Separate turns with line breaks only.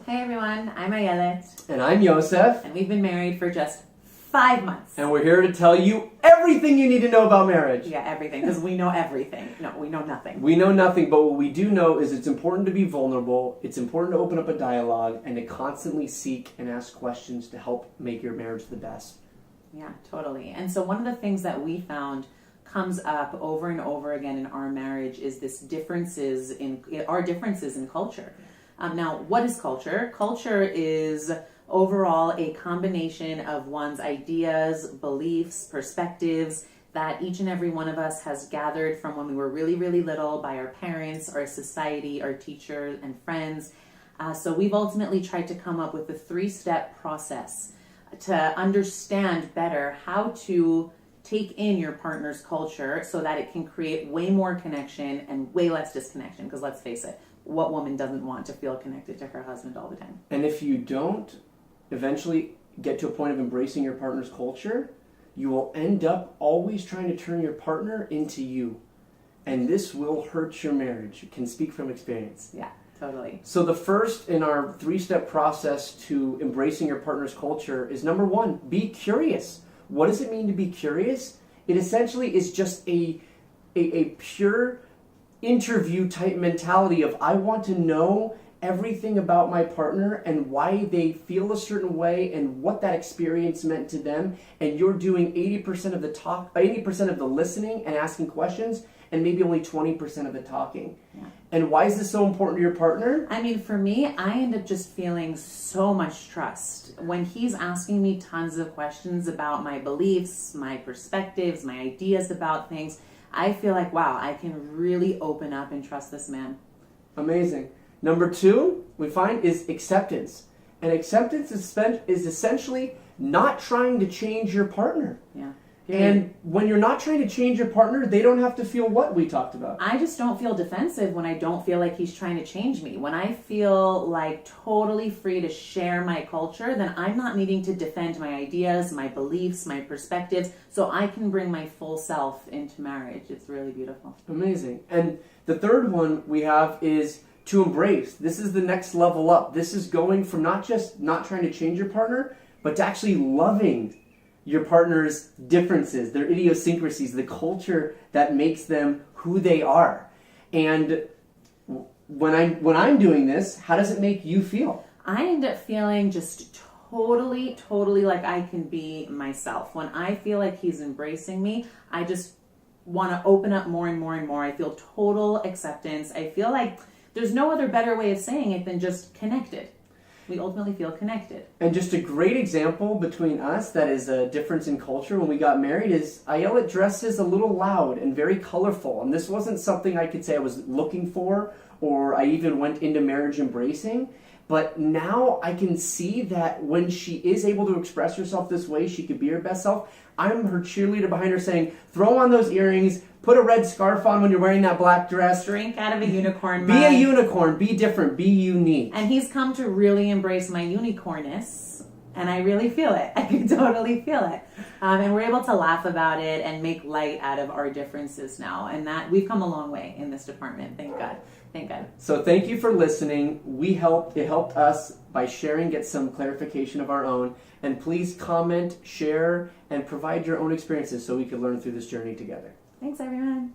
Hey everyone, I'm Ayelet.
And I'm Yosef.
And we've been married for just 5 months.
And we're here to tell you everything you need to know about marriage.
Yeah, everything, because we know everything. No, we know nothing.
We know nothing, but what we do know is it's important to be vulnerable, it's important to open up a dialogue, and to constantly seek and ask questions to help make your marriage the best.
Yeah, totally. And so one of the things that we found comes up over and over again in our marriage is this differences in culture. Now, what is culture? Culture is overall a combination of one's ideas, beliefs, perspectives that each and every one of us has gathered from when we were really, really little by our parents, our society, our teachers, and friends. So we've ultimately tried to come up with a 3-step process to understand better how to take in your partner's culture so that it can create way more connection and way less disconnection. Because let's face it, what woman doesn't want to feel connected to her husband all the time?
And if you don't eventually get to a point of embracing your partner's culture, you will end up always trying to turn your partner into you. And this will hurt your marriage. You can speak from experience.
Yeah, totally.
So the first in our 3-step process to embracing your partner's culture is, number 1, be curious. What does it mean to be curious? It essentially is just a pure interview type mentality of, I want to know everything about my partner and why they feel a certain way and what that experience meant to them, and you're doing 80% of the 80% of the listening and asking questions, and maybe only 20% of the talking.
Yeah.
And why is this so important to your partner?
I mean, for me, I end up just feeling so much trust when he's asking me tons of questions about my beliefs, my perspectives, my ideas about things. I feel like, wow, I can really open up and trust this man.
Amazing. Number 2, we find, is acceptance. And acceptance is essentially not trying to change your partner.
Yeah.
And when you're not trying to change your partner, they don't have to feel what we talked about.
I just don't feel defensive when I don't feel like he's trying to change me. When I feel like totally free to share my culture, then I'm not needing to defend my ideas, my beliefs, my perspectives, so I can bring my full self into marriage. It's really beautiful.
Amazing. And the third one we have is to embrace. This is the next level up. This is going from not just not trying to change your partner, but to actually loving your partner's differences, their idiosyncrasies, the culture that makes them who they are. And when I'm doing this, how does it make you feel?
I end up feeling just totally like I can be myself. When I feel like he's embracing me, I just want to open up more and more and more. I feel total acceptance. I feel like there's no other better way of saying it than just connected. We ultimately feel connected.
And just a great example between us that is a difference in culture when we got married is Ayelet dresses a little loud and very colorful. And this wasn't something I could say I was looking for or I even went into marriage embracing. But now I can see that when she is able to express herself this way, she could be her best self. I'm her cheerleader behind her saying, throw on those earrings, put a red scarf on when you're wearing that black dress.
Drink out of a unicorn
mug. Be a unicorn, be different, be unique.
And he's come to really embrace my unicornness, and I really feel it. I can totally feel it. And we're able to laugh about it and make light out of our differences now. And that we've come a long way in this department, thank God. Thank God.
So thank you for listening. It helped us by sharing, get some clarification of our own. And please comment, share, and provide your own experiences so we can learn through this journey together.
Thanks, everyone.